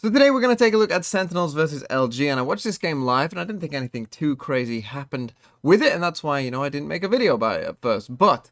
So today we're going to take a look at Sentinels versus LG, and I watched this game live, and I didn't think anything too crazy happened with it, and that's why, I didn't make a video about it at first. But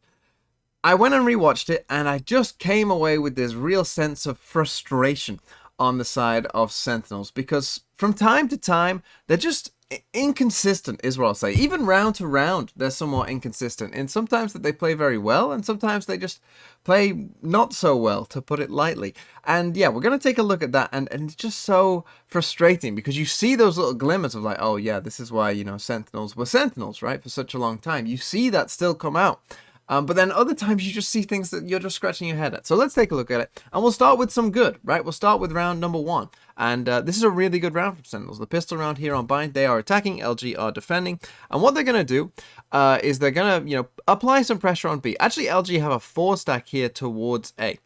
I went and rewatched it, and I just came away with this real sense of frustration on the side of Sentinels, because from time to time, they're just inconsistent, is what I'll say. Even round to round, they're somewhat inconsistent. And sometimes that they play very well, and sometimes they just play not so well, to put it lightly. And yeah, we're going to take a look at that, and it's just so frustrating, because you see those little glimmers of like, oh yeah, this is why, Sentinels were Sentinels, right, for such a long time. You see that still come out. But then other times you just see things that you're just scratching your head at. So let's take a look at it. And we'll start with some good, right? We'll start with round number 1. And this is a really good round for Sentinels. The pistol round here on bind, they are attacking, LG are defending. And what they're going to do is they're going to, apply some pressure on B. Actually, LG have a 4 stack here towards A.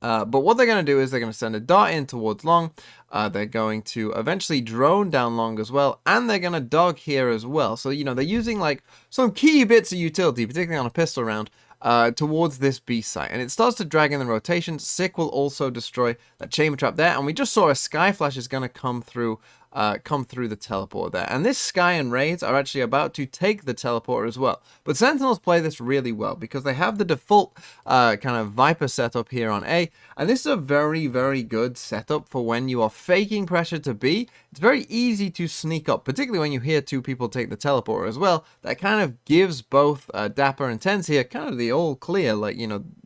But what they're going to do is they're going to send a dart in towards long. They're going to eventually drone down long as well. And they're going to dog here as well. So, they're using like some key bits of utility, particularly on a pistol round, towards this B site. And it starts to drag in the rotations. Sick will also destroy that chamber trap there. And we just saw a sky flash is going to come through the teleporter there. And this Sky and Raids are actually about to take the teleporter as well. But Sentinels play this really well because they have the default kind of Viper setup here on A. And this is a very, very good setup for when you are faking pressure to B. It's very easy to sneak up, particularly when you hear 2 people take the teleporter as well. That kind of gives both Dapper and Tens here kind of the all clear. Like,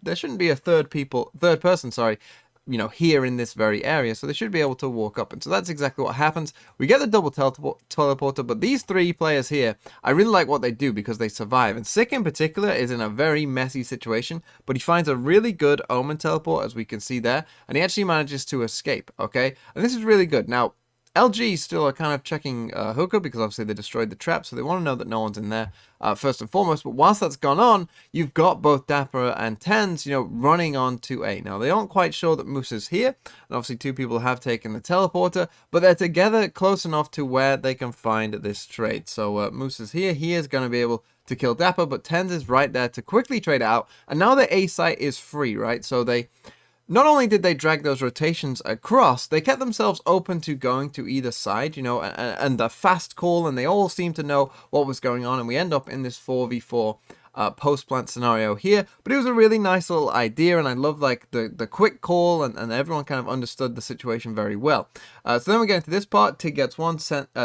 there shouldn't be a third person, here in this very area, so they should be able to walk up. And so that's exactly what happens. We get the double teleporter, but these 3 players here, I really like what they do because they survive. And Sick in particular is in a very messy situation, but he finds a really good Omen teleport, as we can see there, and he actually manages to escape, okay? And this is really good. Now, LG still are kind of checking Hookah because obviously they destroyed the trap, so they want to know that no one's in there first and foremost. But whilst that's gone on, you've got both Dapper and Tens, running on to A. Now, they aren't quite sure that Moose is here, and obviously 2 people have taken the teleporter, but they're together close enough to where they can find this trade. So Moose is here. He is going to be able to kill Dapper, but Tens is right there to quickly trade it out. And now the A site is free, right? So they... Not only did they drag those rotations across, they kept themselves open to going to either side, and the fast call, and they all seemed to know what was going on, and we end up in this 4v4 post-plant scenario here. But it was a really nice little idea, and I love like the quick call, and everyone kind of understood the situation very well. So then we get into this part. Tig gets 1,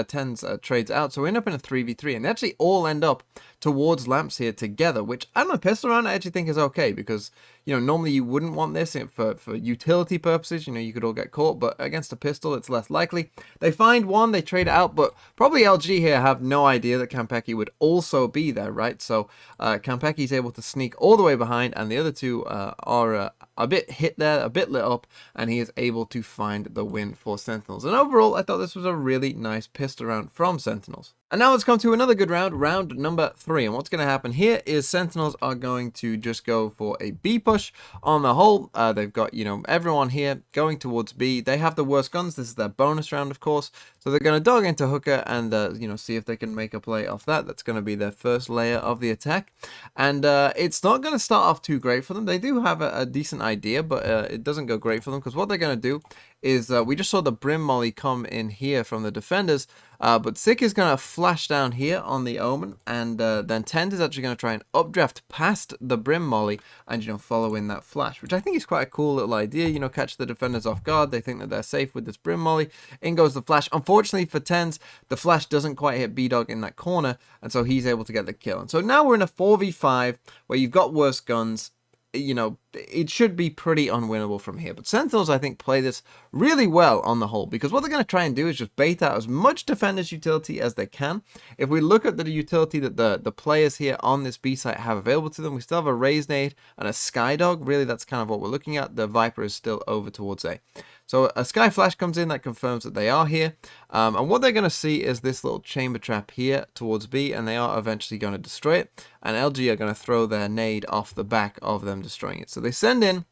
Tens trades out, so we end up in a 3v3, and they actually all end up towards lamps here together, which I don't know, pistol round I actually think is okay, because normally you wouldn't want this for utility purposes. You could all get caught, but against a pistol it's less likely. They find 1, they trade it out, but probably LG here have no idea that Kampeki would also be there, right? So Kampeki's able to sneak all the way behind, and the other 2 are a bit hit there, a bit lit up, and he is able to find the win for Sentinels. And overall, I thought this was a really nice pistol round from Sentinels. And now let's come to another good round, round number 3. And what's going to happen here is Sentinels are going to just go for a B push on the whole. They've got, everyone here going towards B. They have the worst guns. This is their bonus round, of course. So they're going to dog into Hookah and, see if they can make a play off that. That's going to be their first layer of the attack. And it's not going to start off too great for them. They do have a decent idea, but it doesn't go great for them, because what they're going to do is we just saw the Brim Molly come in here from the defenders, but Sick is going to flash down here on the Omen, and then Tens is actually going to try and updraft past the Brim Molly and, follow in that flash, which I think is quite a cool little idea, catch the defenders off guard. They think that they're safe with this Brim Molly. In goes the flash. Unfortunately for Tens, the flash doesn't quite hit B-Dog in that corner, and so he's able to get the kill. And so now we're in a 4v5 where you've got worse guns. It should be pretty unwinnable from here. But Sentinels, I think, play this really well on the whole, because what they're going to try and do is just bait out as much defenders utility as they can. If we look at the utility that the players here on this B site have available to them, we still have a Raise Nade and a Skydog. Really, that's kind of what we're looking at. The Viper is still over towards A. So a Sky Flash comes in that confirms that they are here. And what they're going to see is this little chamber trap here towards B, and they are eventually going to destroy it. And LG are going to throw their nade off the back of them destroying it. So they send in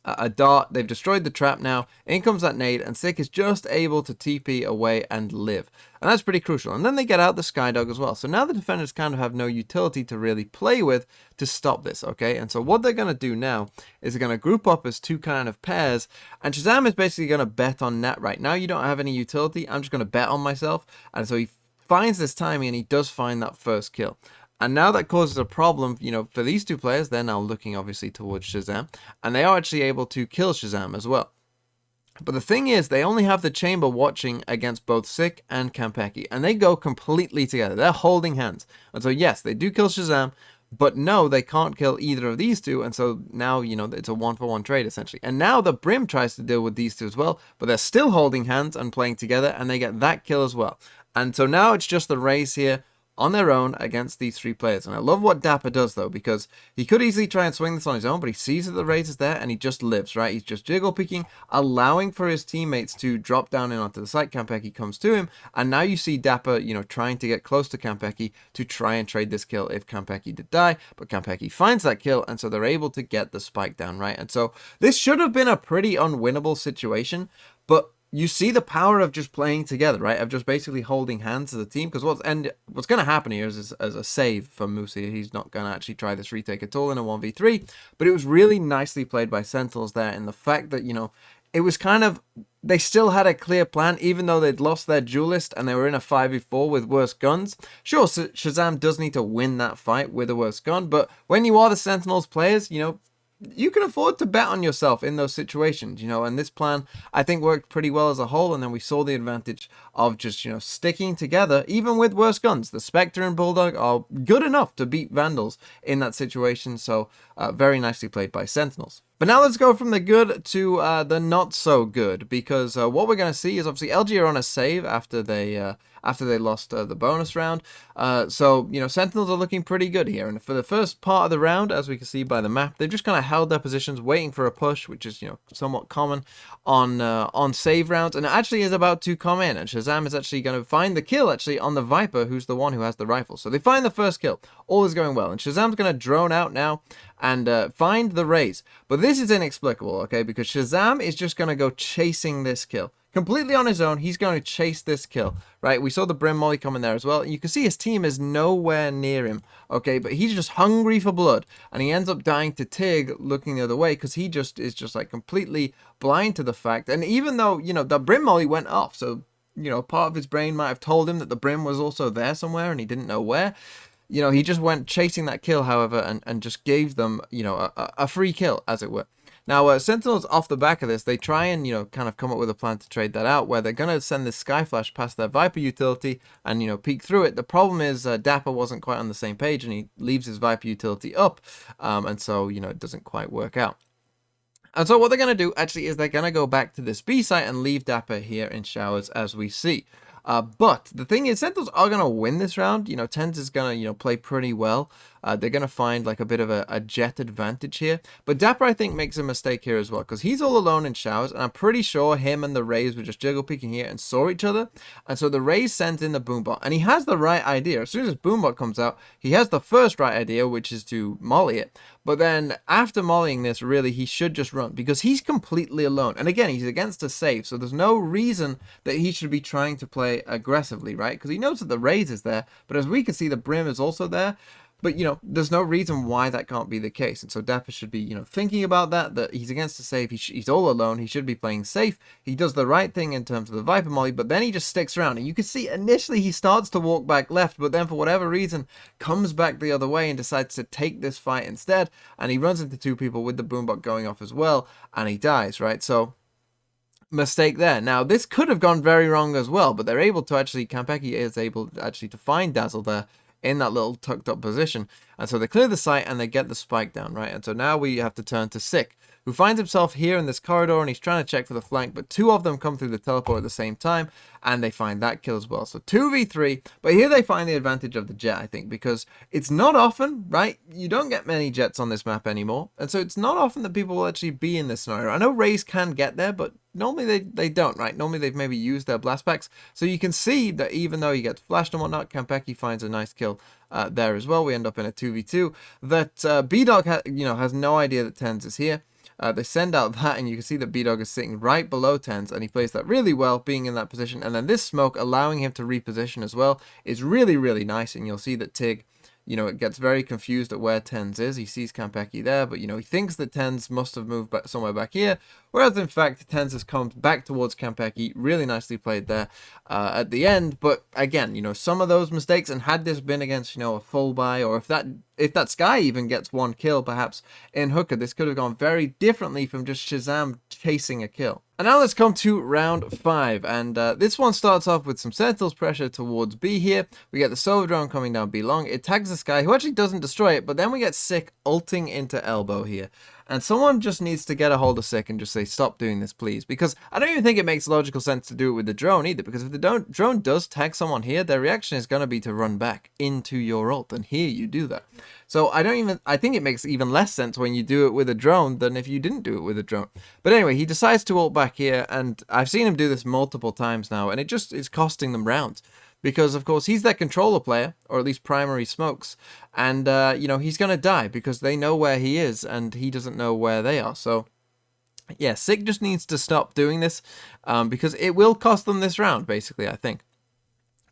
a dart. They've destroyed the trap now. In comes that nade, and Sick is just able to TP away and live. And that's pretty crucial. And then they get out the Skydog as well. So now the defenders kind of have no utility to really play with to stop this, okay? And so what they're going to do now is they're going to group up as two kind of pairs. And Shazam is basically going to bet on Nat right now. You don't have any utility. I'm just going to bet on myself. And so he finds this timing, and he does find that first kill. And now that causes a problem, you know, for these two players. They're now looking obviously towards Shazam, and they are actually able to kill Shazam as well. But the thing is, they only have the chamber watching against both Sick and Kampeki, and they go completely together. They're holding hands. And so yes, they do kill Shazam, but no, they can't kill either of these two. And so now, you know, it's a 1-for-1 trade essentially. And now the Brim tries to deal with these two as well, but they're still holding hands and playing together, and they get that kill as well. And so now it's just the Rays here on their own against these three players. And I love what Dapper does, though, because he could easily try and swing this on his own, but he sees that the Raze is there, and he just lives, right? He's just jiggle picking, allowing for his teammates to drop down in onto the site. Kampeki comes to him, and now you see Dapper, you know, trying to get close to Kampeki to try and trade this kill if Kampeki did die, but Kampeki finds that kill, and so they're able to get the spike down, right? And so this should have been a pretty unwinnable situation, but you see the power of just playing together, right? Of just basically holding hands as a team. Because what's going to happen here is as a save for Musi. He's not going to actually try this retake at all in a 1v3. But it was really nicely played by Sentinels there, in the fact that, you know, it was kind of, they still had a clear plan, even though they'd lost their duelist and they were in a 5v4 with worse guns. Sure, Shazam does need to win that fight with a worse gun, but when you are the Sentinels players, you know, you can afford to bet on yourself in those situations, you know, and this plan, I think, worked pretty well as a whole. And then we saw the advantage of just, you know, sticking together, even with worse guns. The Spectre and Bulldog are good enough to beat Vandals in that situation. So very nicely played by Sentinels. But now let's go from the good to the not so good, because what we're going to see is obviously LG are on a save after they lost the bonus round. So, you know, Sentinels are looking pretty good here. And for the first part of the round, as we can see by the map, they've just kind of held their positions, waiting for a push, which is, you know, somewhat common on save rounds. And it actually is about to come in, and Shazam is actually going to find the kill actually on the Viper, who's the one who has the rifle. So they find the first kill. All is going well, and Shazam's going to drone out now and find the Raze. But this is inexplicable, okay, because Shazam is just going to go chasing this kill. Completely on his own, he's going to chase this kill, right? We saw the Brim Molly coming there as well. And you can see his team is nowhere near him, okay? But he's just hungry for blood. And he ends up dying to Tig looking the other way, because he just is just like completely blind to the fact. And even though, you know, the Brim Molly went off, so, you know, part of his brain might have told him that the Brim was also there somewhere and he didn't know where. You know, he just went chasing that kill, however, and just gave them, you know, a free kill, as it were. Now, Sentinels, off the back of this, they try and, you know, kind of come up with a plan to trade that out, where they're going to send this Sky Flash past their Viper utility and, you know, peek through it. The problem is Dapper wasn't quite on the same page, and he leaves his Viper utility up, and so, you know, it doesn't quite work out. And so what they're going to do, actually, is they're going to go back to this B site and leave Dapper here in showers, as we see. But the thing is, Sentinels are going to win this round. You know, Tens is going to, you know, play pretty well. They're going to find like a bit of a jet advantage here. But Dapper, I think, makes a mistake here as well, because he's all alone in showers, and I'm pretty sure him and the Rays were just jiggle peeking here and saw each other. And so the Rays sent in the Boombot, and he has the right idea. As soon as Boombot comes out, he has the first right idea, which is to molly it. But then after mollying this, really, he should just run, because he's completely alone. And again, he's against a save, so there's no reason that he should be trying to play aggressively, right? Because he knows that the Rays is there, but as we can see, the Brim is also there. But, you know, there's no reason why that can't be the case. And so Dapper should be, you know, thinking about that he's against a save. He's all alone. He should be playing safe. He does the right thing in terms of the Viper Molly, but then he just sticks around. And you can see initially he starts to walk back left, but then for whatever reason comes back the other way and decides to take this fight instead. And he runs into two people with the Boombot going off as well, and he dies, right? So mistake there. Now, this could have gone very wrong as well, but they're able to actually, Kampeki is able actually to find Dazzle there in that little tucked up position. And so they clear the site and they get the spike down, right? And so now we have to turn to Sick, who finds himself here in this corridor, and he's trying to check for the flank, but two of them come through the teleport at the same time, and they find that kill as well. So 2v3, but here they find the advantage of the jet, I think, because it's not often, right? You don't get many jets on this map anymore, and so it's not often that people will actually be in this scenario. I know Rays can get there, but normally they don't, right? Normally they've maybe used their blast packs. So you can see that even though he gets flashed and whatnot, Kampeki finds a nice kill there as well. We end up in a 2v2 that B-Dog has no idea that Tens is here. They send out that, and you can see that B-Dog is sitting right below TenZ, and he plays that really well, being in that position. And then this smoke, allowing him to reposition as well, is really, really nice. And you'll see that Tig, it gets very confused at where TenZ is. He sees Konpeki there, but, he thinks that TenZ must have moved back somewhere back here, whereas in fact, TenZ has come back towards Konpeki. Really nicely played there at the end. But again, some of those mistakes, and had this been against, a full buy, or if that Skye even gets one kill, perhaps in Hooker, this could have gone very differently from just Shazam chasing a kill. And now let's come to round 5, and this one starts off with some Sentinels pressure towards B here. We get the Sova drone coming down B long. It tags this guy, who actually doesn't destroy it, but then we get Sick ulting into Elbow here. And someone just needs to get a hold of Sick and just say, stop doing this, please. Because I don't even think it makes logical sense to do it with the drone either. Because if the drone does tag someone here, their reaction is going to be to run back into your ult. And here you do that. So I think it makes even less sense when you do it with a drone than if you didn't do it with a drone. But anyway, he decides to ult back here. And I've seen him do this multiple times now. And it just is costing them rounds. Because, of course, he's their controller player, or at least primary smokes. And, he's going to die because they know where he is and he doesn't know where they are. So, yeah, Sick just needs to stop doing this because it will cost them this round, basically, I think.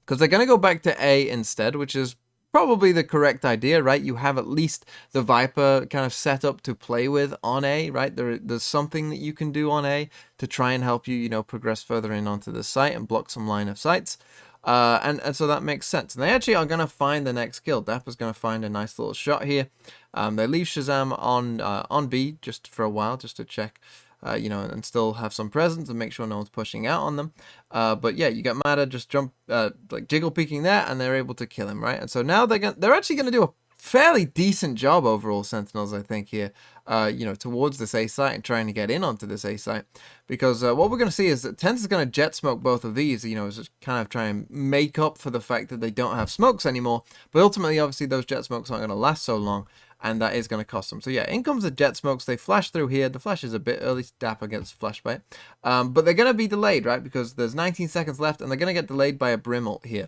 Because they're going to go back to A instead, which is probably the correct idea, right? You have at least the Viper kind of set up to play with on A, right? There's something that you can do on A to try and help you, progress further in onto the site and block some line of sights. And so that makes sense. And they actually are going to find the next kill. Dapper's going to find a nice little shot here. They leave Shazam on B just for a while, just to check, and still have some presence and make sure no one's pushing out on them. But yeah, you get Mada just jump, like jiggle peeking there, and they're able to kill him, right? And so now they're actually going to do a fairly decent job overall, Sentinels, I think, here, towards this A site and trying to get in onto this A site. Because what we're going to see is that TenZ is going to jet smoke both of these, just kind of try and make up for the fact that they don't have smokes anymore. But ultimately, obviously, those jet smokes aren't going to last so long, and that is going to cost them. So yeah, in comes the jet smokes. They flash through here. The flash is a bit early. Dapper gets flashed by it. But they're going to be delayed, right? Because there's 19 seconds left, and they're going to get delayed by a Brim ult here.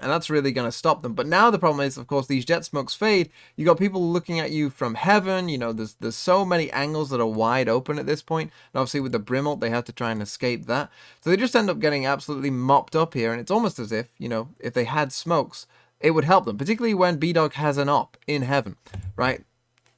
And that's really going to stop them. But now the problem is, of course, these jet smokes fade. You got people looking at you from heaven. There's so many angles that are wide open at this point. And obviously with the Brim ult, they have to try and escape that. So they just end up getting absolutely mopped up here. And it's almost as if, if they had smokes, it would help them. Particularly when B-Dog has an op in heaven, right?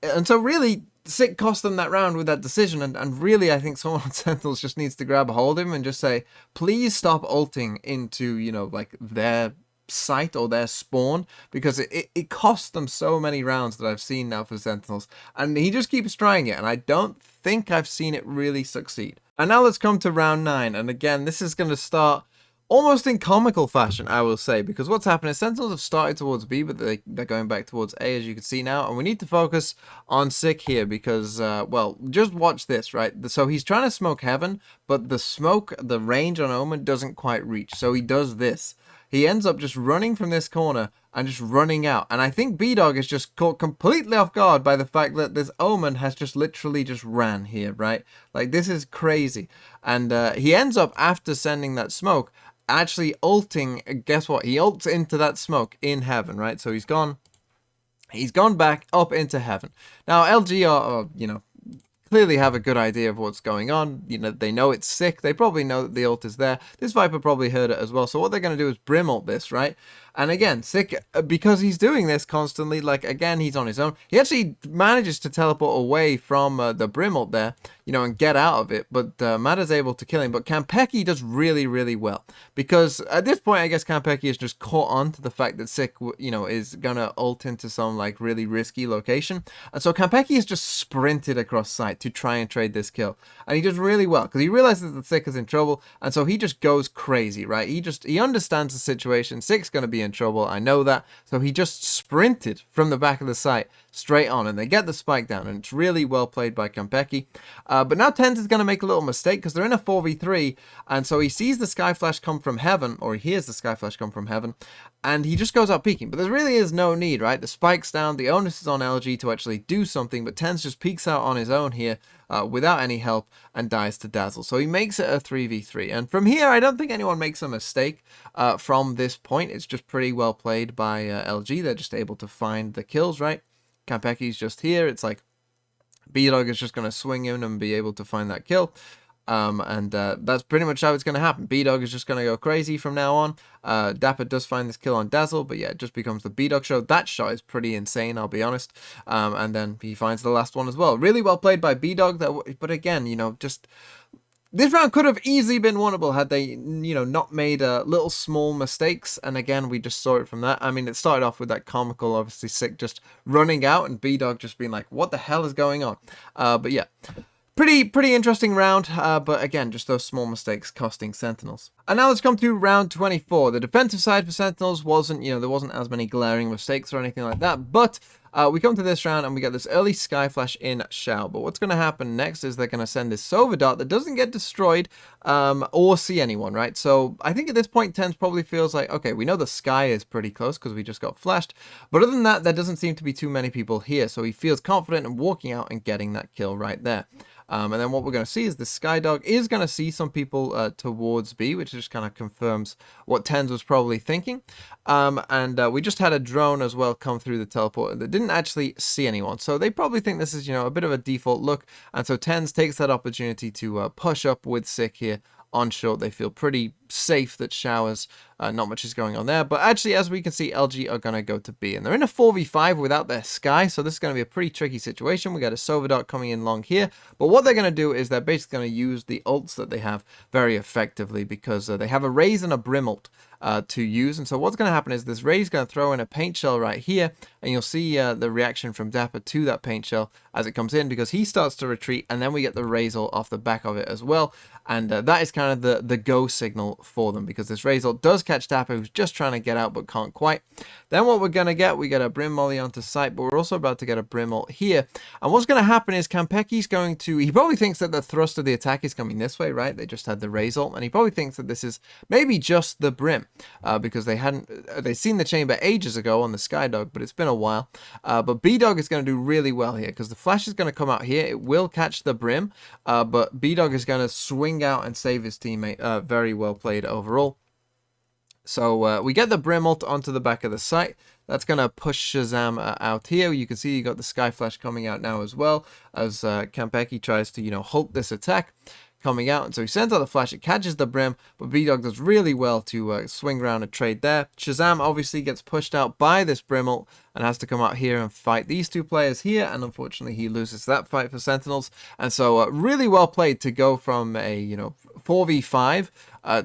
And so really, Sick cost them that round with that decision. And really, I think someone on Sentinels just needs to grab a hold of him and just say, please stop ulting into, like their site or their spawn, because it costs them so many rounds that I've seen now for Sentinels, and he just keeps trying it, and I don't think I've seen it really succeed. And now let's come to round 9, and again, this is going to start almost in comical fashion, I will say, because what's happening is Sentinels have started towards B, but they're going back towards A, as you can see now, and we need to focus on Sick here, because, well, just watch this, right? So he's trying to smoke heaven, but the range on Omen doesn't quite reach, so he does this. He ends up just running from this corner and just running out. And I think B-Dog is just caught completely off guard by the fact that this Omen has just literally just ran here, right? Like, this is crazy. And he ends up, after sending that smoke, actually ulting. Guess what? He ults into that smoke in heaven, right? So he's gone back up into heaven. Now, LG are clearly have a good idea of what's going on. They know it's Sick. They probably know that the ult is there. This Viper probably heard it as well. So what they're going to do is Brim ult this, right? And again, Sick, because he's doing this constantly, like, again, he's on his own. He actually manages to teleport away from the Brim ult there, and get out of it. But Mada's able to kill him. But Konpeki does really, really well. Because at this point, I guess Konpeki is just caught on to the fact that Sick, is going to ult into some, like, really risky location. And so Konpeki has just sprinted across site to try and trade this kill. And he does really well. Because he realizes that Sick is in trouble. And so he just goes crazy, right? He understands the situation. Sick's going to be in trouble, I know that, so he just sprinted from the back of the site straight on, and they get the spike down, and it's really well played by Konpeki. But now TenZ is going to make a little mistake, because they're in a 4v3, and so he sees the Sky Flash come from heaven, or he hears the Sky Flash come from heaven, and he just goes out peeking. But there really is no need, right? The spike's down, the onus is on LG to actually do something, but TenZ just peeks out on his own here, without any help, and dies to Dazzle. So he makes it a 3v3. And from here, I don't think anyone makes a mistake from this point. It's just pretty well played by LG. They're just able to find the kills, right? Konpeki's just here. It's like, B-Dog is just going to swing in and be able to find that kill. And that's pretty much how it's going to happen. B-Dog is just going to go crazy from now on. Dapper does find this kill on Dazzle, but yeah, it just becomes the B-Dog show. That shot is pretty insane, I'll be honest. And then he finds the last one as well. Really well played by B-Dog, but again, you know, just... This round could have easily been winnable had they, you know, not made little small mistakes. And again, we just saw it from that. I mean, it started off with that Comical, obviously sick, just running out, and B-Dog just being like, what the hell is going on? But yeah. Pretty interesting round, but again, just those small mistakes costing Sentinels. And now let's come to round 24. The defensive side for Sentinels wasn't, you know, there wasn't as many glaring mistakes or anything like that, but we come to this round and we get this early Sky Flash in Shao. But what's going to happen next is they're going to send this Sova Dart that doesn't get destroyed or see anyone, right? So I think at this point, Tens probably feels like, okay, we know the Sky is pretty close because we just got flashed. But other than that, there doesn't seem to be too many people here. So he feels confident in walking out and getting that kill right there. And then what we're going to see is the Skydog is going to see some people towards B, which just kind of confirms what Tens was probably thinking. And we just had a drone as well come through the teleport that didn't actually see anyone. So they probably think this is, you know, a bit of a default look. And so Tens takes that opportunity to push up with Sick here on short. They feel pretty safe that Showers, not much is going on there. But actually, as we can see, LG are going to go to B. And they're in a 4v5 without their Sky, so this is going to be a pretty tricky situation. We got a Sova Dart coming in long here. But what they're going to do is they're basically going to use the ults that they have very effectively, because they have a Raze and a Brim ult to use. And so what's going to happen is this Raze is going to throw in a paint shell right here, and you'll see the reaction from Dapper to that paint shell as it comes in, because he starts to retreat, and then we get the Raze ult off the back of it as well. And that is kind of the go signal for them, because this Raze ult does catch Dapper, who's just trying to get out but can't quite. Then what we're going to get, we get a Brim Molly onto site, but we're also about to get a Brim ult here. And what's going to happen is Kampeki's going to, he probably thinks that the thrust of the attack is coming this way, right? They just had the Raze ult, and he probably thinks that this is maybe just the Brim, because they'd seen the chamber ages ago on the Skydog, but it's been a while. But B-Dog is going to do really well here, because the flash is going to come out here. It will catch the Brim, but B-Dog is going to swing out and save his teammate. Very well played overall. So we get the Brim ult onto the back of the site. That's going to push Shazam out here. You can see you got the Sky Flash coming out now as well, as Kampeki tries to, you know, halt this attack coming out. And so he sends out the flash, it catches the Brim, but B-Dog does really well to swing around and trade there. Shazam obviously gets pushed out by this Brim ult and has to come out here and fight these two players here, and unfortunately he loses that fight for Sentinels. And so really well played to go from a, you know, 4v5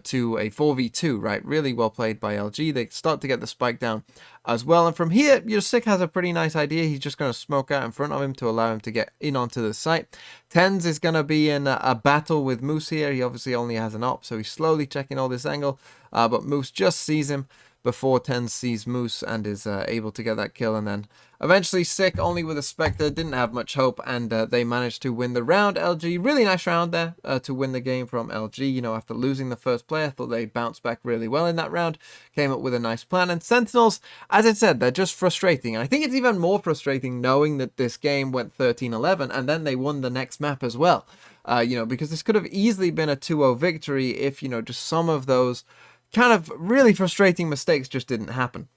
to a 4v2, right? Really well played by LG. They start to get the spike down as well. And from here, your Sick has a pretty nice idea. He's just going to smoke out in front of him to allow him to get in onto the site. Tens is going to be in a battle with Moose here. He obviously only has an op, so he's slowly checking all this angle. But Moose just sees him before Tens sees Moose and is able to get that kill. And then eventually Sick, only with a Spectre, didn't have much hope, and they managed to win the round. LG, really nice round there to win the game from LG. You know, after losing the first play, I thought they bounced back really well in that round, came up with a nice plan. And Sentinels, as I said, they're just frustrating. And I think it's even more frustrating knowing that this game went 13-11 and then they won the next map as well. You know, because this could have easily been a 2-0 victory if, you know, just some of those kind of really frustrating mistakes just didn't happen.